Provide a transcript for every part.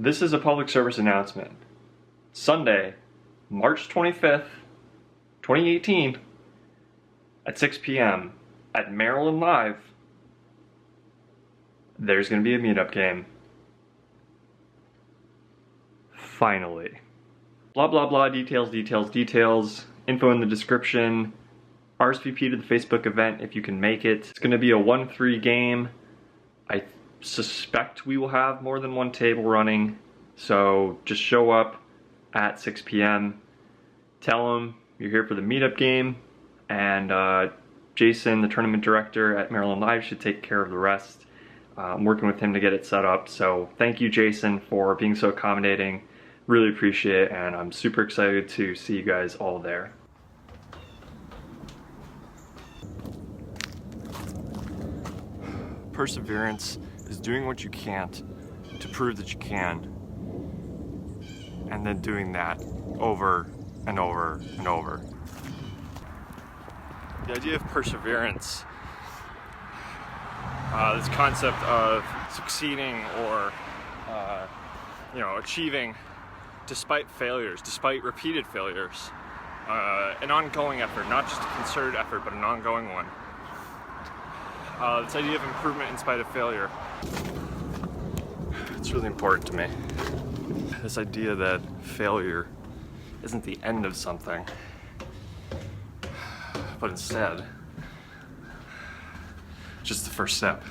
This is a public service announcement. Sunday, March 25th, 2018, at 6 p.m. at Maryland Live, there's going to be a meetup game. Finally. Blah, blah, blah, details. Info in the description. RSVP to the Facebook event if you can make it. It's going to be a 1-3 game. I suspect we will have more than one table running, so just show up at 6 p.m. Tell them you're here for the meetup game, and Jason, the tournament director at Maryland Live, should take care of the rest. I'm working with him to get it set up, so thank you, Jason, for being so accommodating. Really appreciate it, and I'm super excited to see you guys all there. Perseverance is doing what you can't to prove that you can, and then doing that over and over and over. The idea of perseverance, this concept of succeeding or achieving despite failures, despite repeated failures, an ongoing effort, not just a concerted effort, but an ongoing one. This idea of improvement in spite of failure. It's really important to me. This idea that failure isn't the end of something, but instead, just the first step.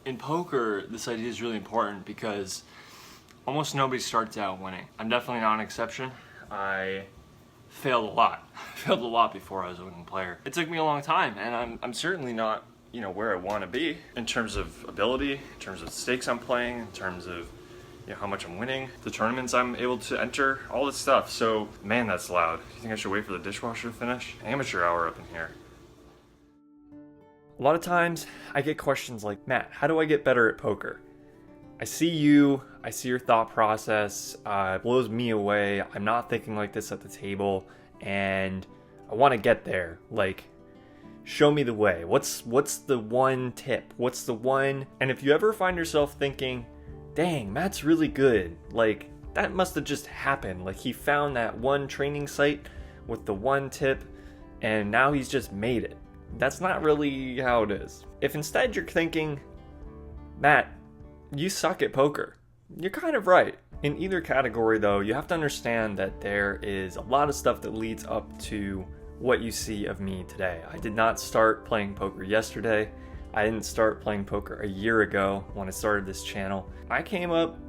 In poker, this idea is really important because almost nobody starts out winning. I'm definitely not an exception. I failed a lot. Failed a lot before I was a winning player. It took me a long time, and I'm certainly not, where I want to be in terms of ability, in terms of the stakes I'm playing, in terms of how much I'm winning, the tournaments I'm able to enter, all this stuff. So, man, that's loud. You think I should wait for the dishwasher to finish? Amateur hour up in here. A lot of times I get questions like, Matt, how do I get better at poker? I see your thought process, it blows me away. I'm not thinking like this at the table, and I want to get there. Like, show me the way. What's the one tip? What's the one? And if you ever find yourself thinking, dang, Matt's really good, like, that must have just happened. Like, he found that one training site with the one tip, and now he's just made it. That's not really how it is. If instead you're thinking, Matt, you suck at poker, you're kind of right. In either category, though, you have to understand that there is a lot of stuff that leads up to what you see of me today. I did not start playing poker yesterday. I didn't start playing poker a year ago when I started this channel. I came up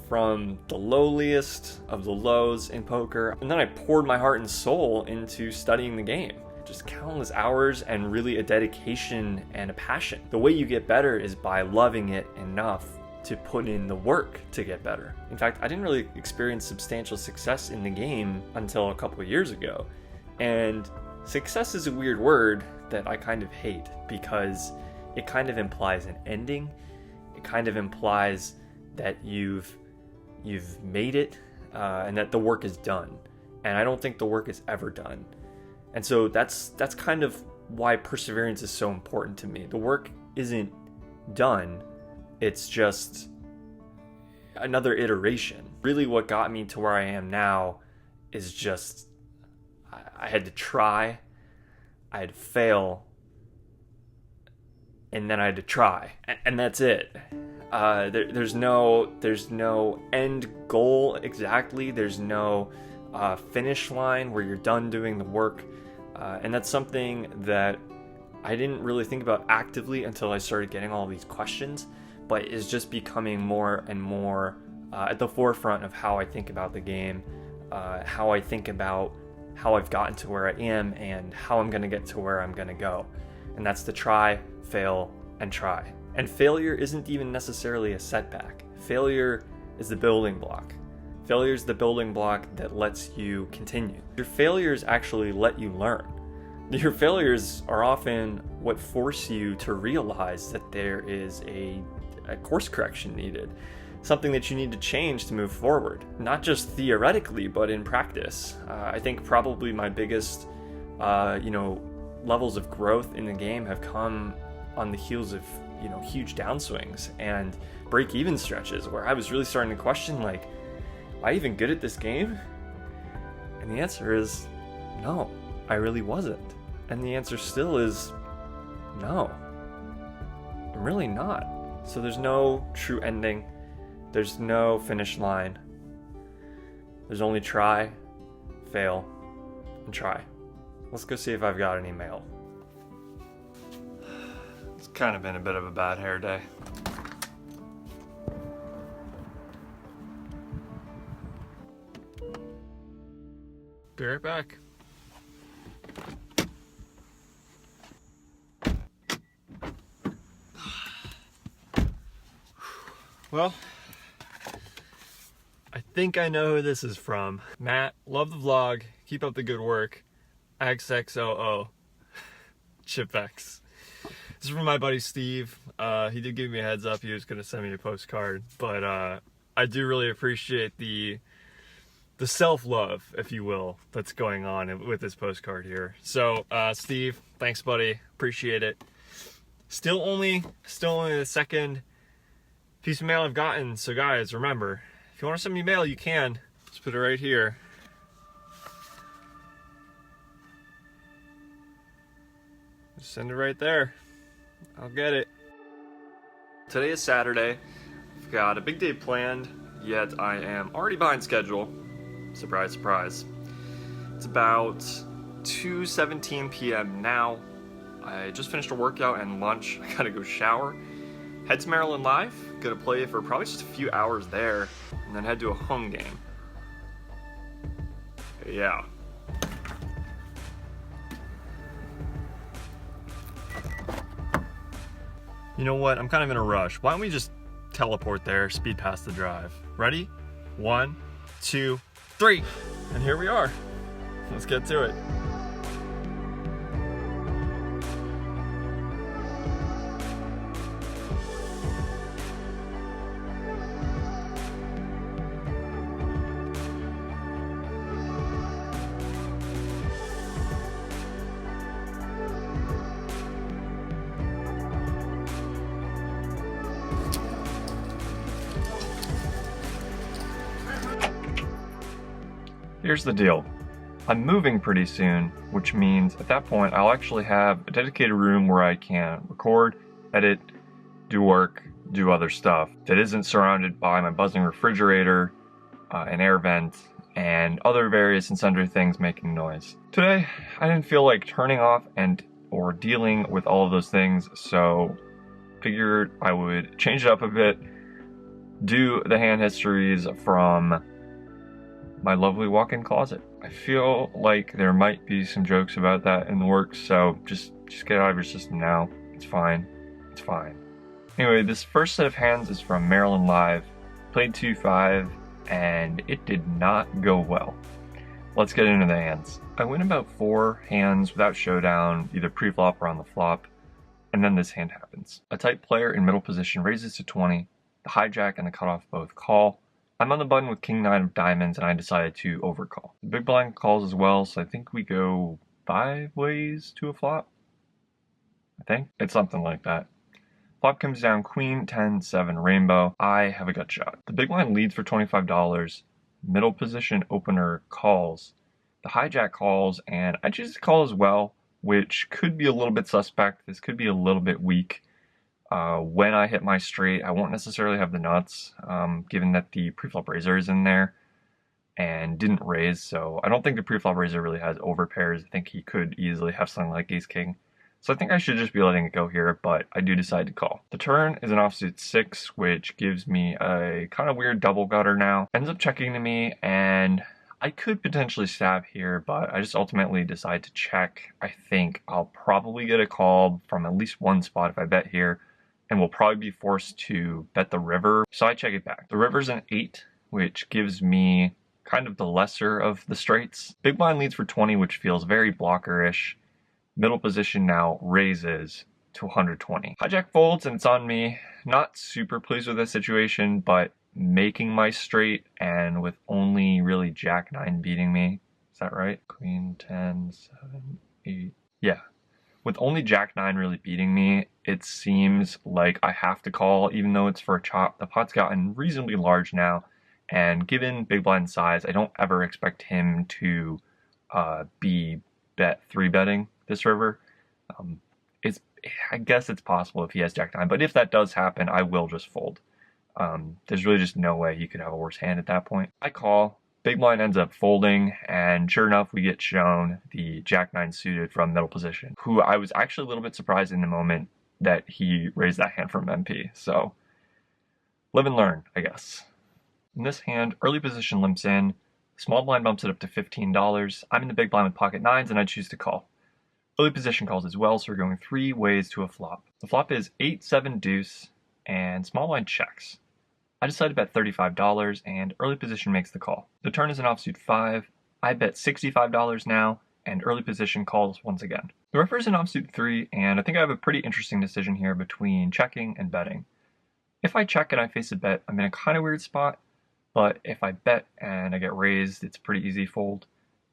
from the lowliest of the lows in poker, and then I poured my heart and soul into studying the game. Just countless hours and really a dedication and a passion. The way you get better is by loving it enough to put in the work to get better. In fact, I didn't really experience substantial success in the game until a couple of years ago. And success is a weird word that I kind of hate because it kind of implies an ending. It kind of implies that you've made it and that the work is done. And I don't think the work is ever done. And so that's kind of why perseverance is so important to me. The work isn't done. It's just another iteration. Really what got me to where I am now is just I had to try, I had to fail, and then I had to try. And that's it. There's no end goal exactly. There's no finish line where you're done doing the work. And that's something that I didn't really think about actively until I started getting all these questions, but is just becoming more and more at the forefront of how I think about the game, how I think about how I've gotten to where I am and how I'm going to get to where I'm going to go. And that's to try, fail, and try. And failure isn't even necessarily a setback. Failure is the building block. Failure is the building block that lets you continue. Your failures actually let you learn. Your failures are often what force you to realize that there is a course correction needed, something that you need to change to move forward, not just theoretically, but in practice. I think probably my biggest, levels of growth in the game have come on the heels of you know, huge downswings and break-even stretches where I was really starting to question, like, am I even good at this game? And the answer is no, I really wasn't. And the answer still is no, I'm really not. So there's no true ending. There's no finish line. There's only try, fail, and try. Let's go see if I've got any mail. It's kind of been a bit of a bad hair day. Be right back. Well, I think I know who this is from. Matt, love the vlog. Keep up the good work. XXOO. Chipvex. This is from my buddy Steve. He did give me a heads up he was going to send me a postcard, but I do really appreciate the self-love, if you will, that's going on with this postcard here. So, Steve, thanks, buddy. Appreciate it. Still only the second piece of mail I've gotten. So, guys, remember, if you want to send me mail, you can. Just put it right here. Just send it right there. I'll get it. Today is Saturday. I've got a big day planned, yet I am already behind schedule. Surprise, surprise. It's about 2:17 p.m. now. I just finished a workout and lunch. I gotta go shower. Head to Maryland Live. Gonna play for probably just a few hours there, and then head to a home game. Yeah. You know what? I'm kind of in a rush. Why don't we just teleport there, speed past the drive? Ready? 1, 2, 3. And here we are. Let's get to it. Here's the deal. I'm moving pretty soon, which means at that point I'll actually have a dedicated room where I can record, edit, do work, do other stuff that isn't surrounded by my buzzing refrigerator, an air vent, and other various and sundry things making noise. Today, I didn't feel like turning off or dealing with all of those things, so figured I would change it up a bit, do the hand histories from my lovely walk-in closet. I feel like there might be some jokes about that in the works, so just get it out of your system now. It's fine. It's fine. Anyway, this first set of hands is from Maryland Live. Played 2-5, and it did not go well. Let's get into the hands. I win about 4 hands without showdown, either pre-flop or on the flop, and then this hand happens. A tight player in middle position raises to 20. The hijack and the cutoff both call. I'm on the button with King 9 of diamonds, and I decided to overcall. The big blind calls as well, so I think we go 5 ways to a flop. I think it's something like that. Flop comes down Queen 10 7 rainbow. I have a gut shot. The big blind leads for $25. Middle position opener calls. The hijack calls, and I just call as well, which could be a little bit suspect. This could be a little bit weak. When I hit my straight, I won't necessarily have the nuts, given that the preflop raiser is in there and didn't raise, so I don't think the preflop raiser really has overpairs. I think he could easily have something like ace-king. So I think I should just be letting it go here, but I do decide to call. The turn is an offsuit 6, which gives me a kind of weird double gutter now. Ends up checking to me, and I could potentially stab here, but I just ultimately decide to check. I think I'll probably get a call from at least one spot if I bet here, and will probably be forced to bet the river, so I check it back. The river's an 8, which gives me kind of the lesser of the straights. Big blind leads for 20, which feels very blocker-ish. Middle position now raises to 120. Hijack folds, and it's on me. Not super pleased with this situation, but making my straight, and with only really Jack 9 beating me. Is that right? Queen 10, 7, 8. Yeah. With only Jack 9 really beating me, it seems like I have to call, even though it's for a chop. The pot's gotten reasonably large now, and given big blind size, I don't ever expect him to be bet 3-betting this river. I guess it's possible if he has Jack 9, but if that does happen, I will just fold. There's really just no way he could have a worse hand at that point. I call. Big blind ends up folding, and sure enough, we get shown the Jack 9 suited from middle position, who I was actually a little bit surprised in the moment that he raised that hand from MP. So, live and learn, I guess. In this hand, early position limps in, small blind bumps it up to $15. I'm in the big blind with pocket 9s, and I choose to call. Early position calls as well, so we're going 3 ways to a flop. The flop is 8-7 deuce, and small blind checks. I decide to bet $35, and early position makes the call. The turn is an offsuit 5. I bet $65 now, and early position calls once again. The river is an offsuit 3, and I think I have a pretty interesting decision here between checking and betting. If I check and I face a bet, I'm in a kind of weird spot, but if I bet and I get raised, it's a pretty easy fold.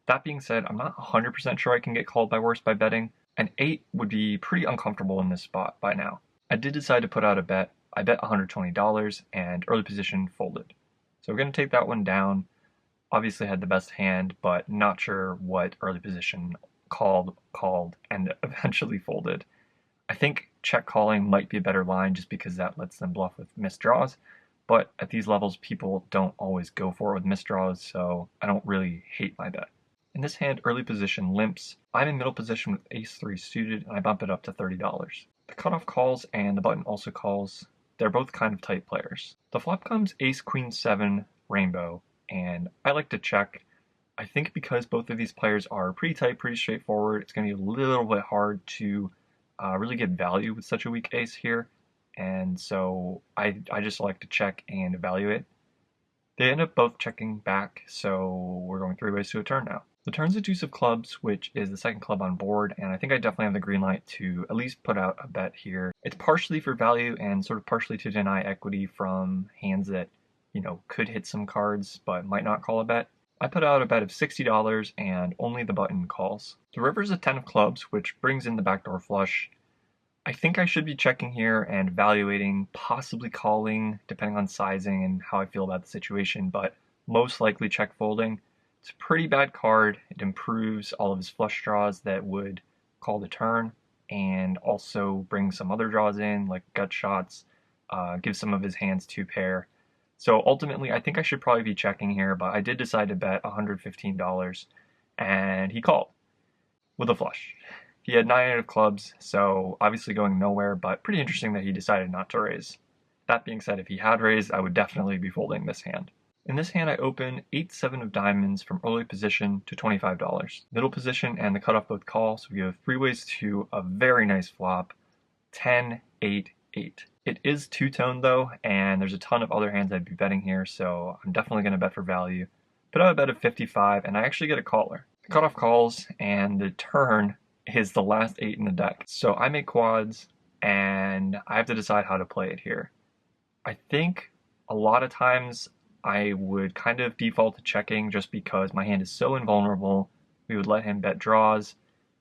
That being said, I'm not 100% sure I can get called by worse by betting. An 8 would be pretty uncomfortable in this spot by now. I did decide to put out a bet. I bet $120, and early position folded. So we're going to take that one down. Obviously had the best hand, but not sure what early position called, and eventually folded. I think check calling might be a better line just because that lets them bluff with missed draws, but at these levels people don't always go for it with missed draws, so I don't really hate my bet. In this hand, early position limps. I'm in middle position with ace-3 suited, and I bump it up to $30. The cutoff calls and the button also calls. They're both kind of tight players. The flop comes ace-queen-7 rainbow, and I like to check. I think because both of these players are pretty tight, pretty straightforward, it's going to be a little bit hard to really get value with such a weak ace here, and so I just like to check and evaluate. They end up both checking back, so we're going 3 ways to a turn now. The turn's a deuce of clubs, which is the second club on board, and I think I definitely have the green light to at least put out a bet here. It's partially for value and sort of partially to deny equity from hands that, could hit some cards but might not call a bet. I put out a bet of $60 and only the button calls. The river's a 10 of clubs, which brings in the backdoor flush. I think I should be checking here and evaluating, possibly calling, depending on sizing and how I feel about the situation, but most likely check folding. It's a pretty bad card. It improves all of his flush draws that would call the turn, and also brings some other draws in, like gut shots, gives some of his hands 2-pair. So ultimately, I think I should probably be checking here, but I did decide to bet $115, and he called with a flush. He had 9 of clubs, so obviously going nowhere, but pretty interesting that he decided not to raise. That being said, if he had raised, I would definitely be folding this hand. In this hand, I open 8-7 of diamonds from early position to $25. Middle position and the cutoff both call, so we have 3 ways to a very nice flop, 10-8-8. It is two-tone though, and there's a ton of other hands I'd be betting here, so I'm definitely going to bet for value. Put out a bet of 55, and I actually get a caller. The cutoff calls, and the turn is the last 8 in the deck. So I make quads, and I have to decide how to play it here. I think a lot of times I would kind of default to checking just because my hand is so invulnerable. We would let him bet draws,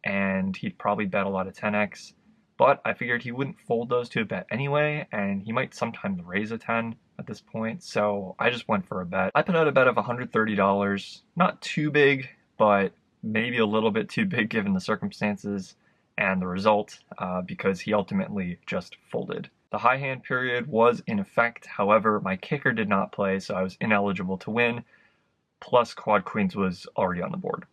and he'd probably bet a lot of 10x. But I figured he wouldn't fold those to a bet anyway, and he might sometimes raise a 10 at this point, so I just went for a bet. I put out a bet of $130. Not too big, but maybe a little bit too big given the circumstances and the result, because he ultimately just folded. The high hand period was in effect, however, my kicker did not play, so I was ineligible to win, plus quad queens was already on the board.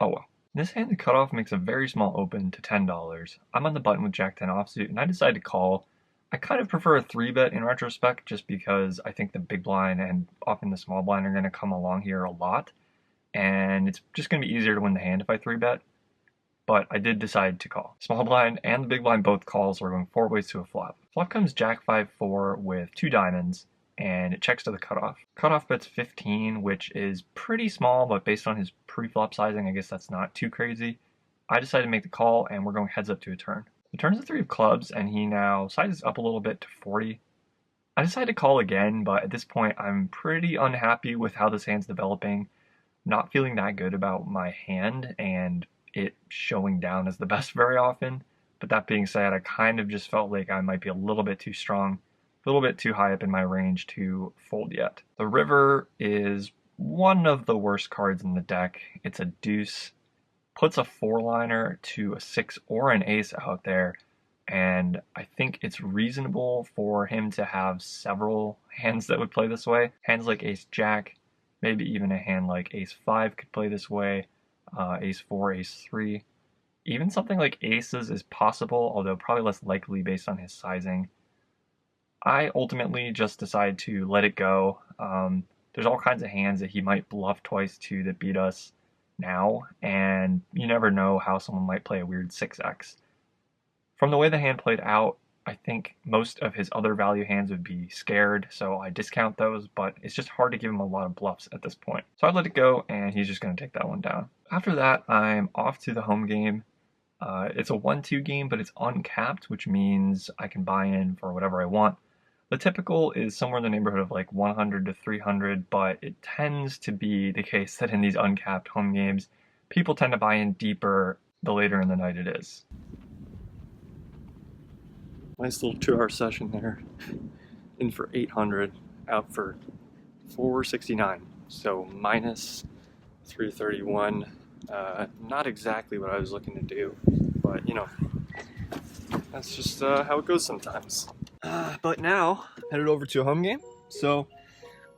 Oh well. In this hand, the cutoff makes a very small open to $10. I'm on the button with Jack 10 offsuit, and I decide to call. I kind of prefer a 3-bet in retrospect, just because I think the big blind and often the small blind are going to come along here a lot, and it's just going to be easier to win the hand if I 3-bet. But I did decide to call. Small blind and the big blind both calls, so we're going 4 ways to a flop. Flop comes Jack 5-4 with 2 diamonds, and it checks to the cutoff. Cutoff bets 15, which is pretty small, but based on his pre-flop sizing, I guess that's not too crazy. I decided to make the call, and we're going heads up to a turn. The turn's a 3 of clubs, and he now sizes up a little bit to 40. I decided to call again, but at this point, I'm pretty unhappy with how this hand's developing. Not feeling that good about my hand, and it showing down as the best very often. But that being said, I kind of just felt like I might be a little bit too strong, a little bit too high up in my range to fold yet. The river is one of the worst cards in the deck. It's a deuce, puts a 4-liner to a 6 or an ace out there, and I think it's reasonable for him to have several hands that would play this way. Hands like ace-jack, maybe even a hand like ace-5 could play this way, ace-4, ace-3. Even something like aces is possible, although probably less likely based on his sizing. I ultimately just decided to let it go. There's all kinds of hands that he might bluff twice to that beat us now, and you never know how someone might play a weird 6x. From the way the hand played out, I think most of his other value hands would be scared, so I discount those, but it's just hard to give him a lot of bluffs at this point. So I let it go, and he's just going to take that one down. After that, I'm off to the home game. It's a 1-2 game, but it's uncapped, which means I can buy in for whatever I want. The typical is somewhere in the neighborhood of like 100 to 300, but it tends to be the case that in these uncapped home games, people tend to buy in deeper the later in the night it is. Nice little 2-hour session there. In for 800, out for 469. So minus 331. Not exactly what I was looking to do, but you know, that's just how it goes sometimes. But now, headed over to a home game, so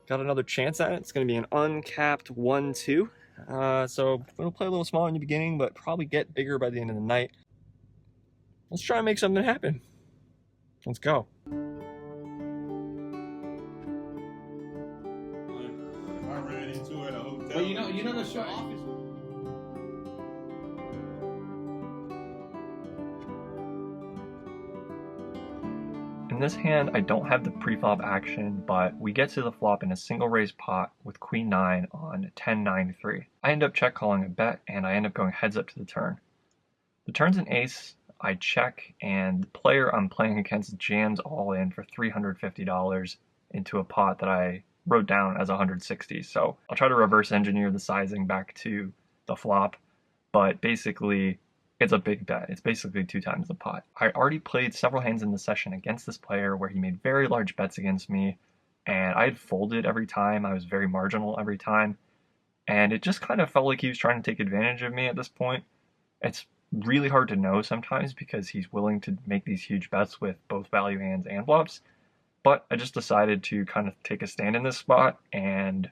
got another chance at it. It's going to be an uncapped 1-2. So we'll play a little smaller in the beginning, but probably get bigger by the end of the night. Let's try and make something happen. Let's go. I ran into it at a hotel. But you know the show office. In this hand, I don't have the pre-flop action, but we get to the flop in a single raise pot with queen 9 on 10-9-3. I end up check calling a bet, and I end up going heads up to the turn. The turn's an ace, I check, and the player I'm playing against jams all in for $350 into a pot that I wrote down as 160. So I'll try to reverse engineer the sizing back to the flop, but basically it's a big bet. It's basically 2 times the pot. I already played several hands in the session against this player where he made very large bets against me, and I had folded every time. I was very marginal every time, and it just kind of felt like he was trying to take advantage of me at this point. It's really hard to know sometimes because he's willing to make these huge bets with both value hands and bluffs, but I just decided to kind of take a stand in this spot and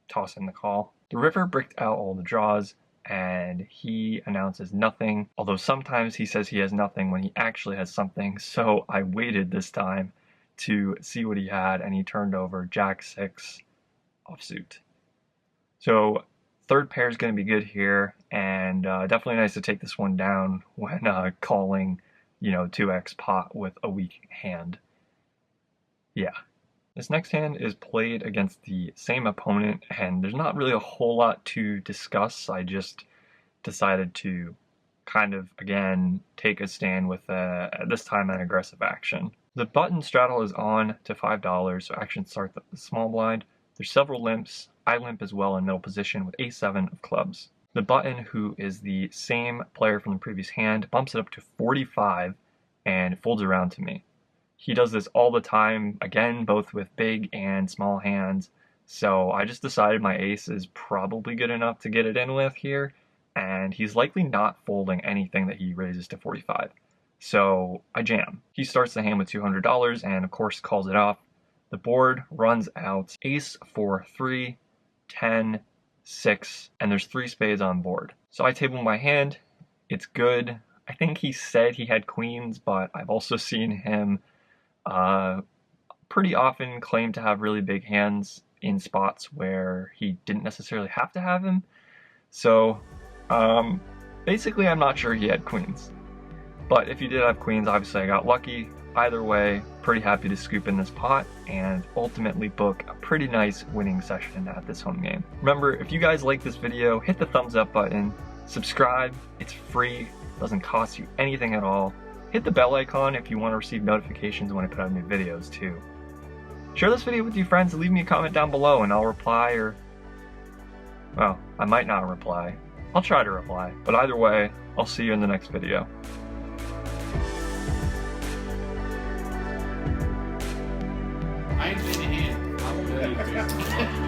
toss in the call. The river bricked out all the draws, and he announces nothing, although sometimes he says he has nothing when he actually has something, so I waited this time to see what he had, and he turned over Jack 6 offsuit. So third pair is going to be good here, and definitely nice to take this one down when calling, 2x pot with a weak hand. Yeah. This next hand is played against the same opponent, and there's not really a whole lot to discuss. I just decided to kind of, again, take a stand with, this time, an aggressive action. The button straddle is on to $5, so action starts at the small blind. There's several limps. I limp as well in middle position with ace-7 of clubs. The button, who is the same player from the previous hand, bumps it up to 45 and folds around to me. He does this all the time, again, both with big and small hands, so I just decided my ace is probably good enough to get it in with here, and he's likely not folding anything that he raises to 45. So I jam. He starts the hand with $200 and of course calls it off. The board runs out ace 4-3, 10, 6, and there's 3 spades on board. So I table my hand. It's good. I think he said he had queens, but I've also seen him pretty often claim to have really big hands in spots where he didn't necessarily have to have him. So basically I'm not sure he had queens. But if he did have queens, obviously I got lucky. Either way, pretty happy to scoop in this pot and ultimately book a pretty nice winning session at this home game. Remember, if you guys like this video, hit the thumbs up button, subscribe, it's free, doesn't cost you anything at all. Hit the bell icon if you want to receive notifications when I put out new videos too. Share this video with your friends and leave me a comment down below and I'll reply, or, well, I might not reply. I'll try to reply. But either way, I'll see you in the next video. I ain't in your hand. I won't let you.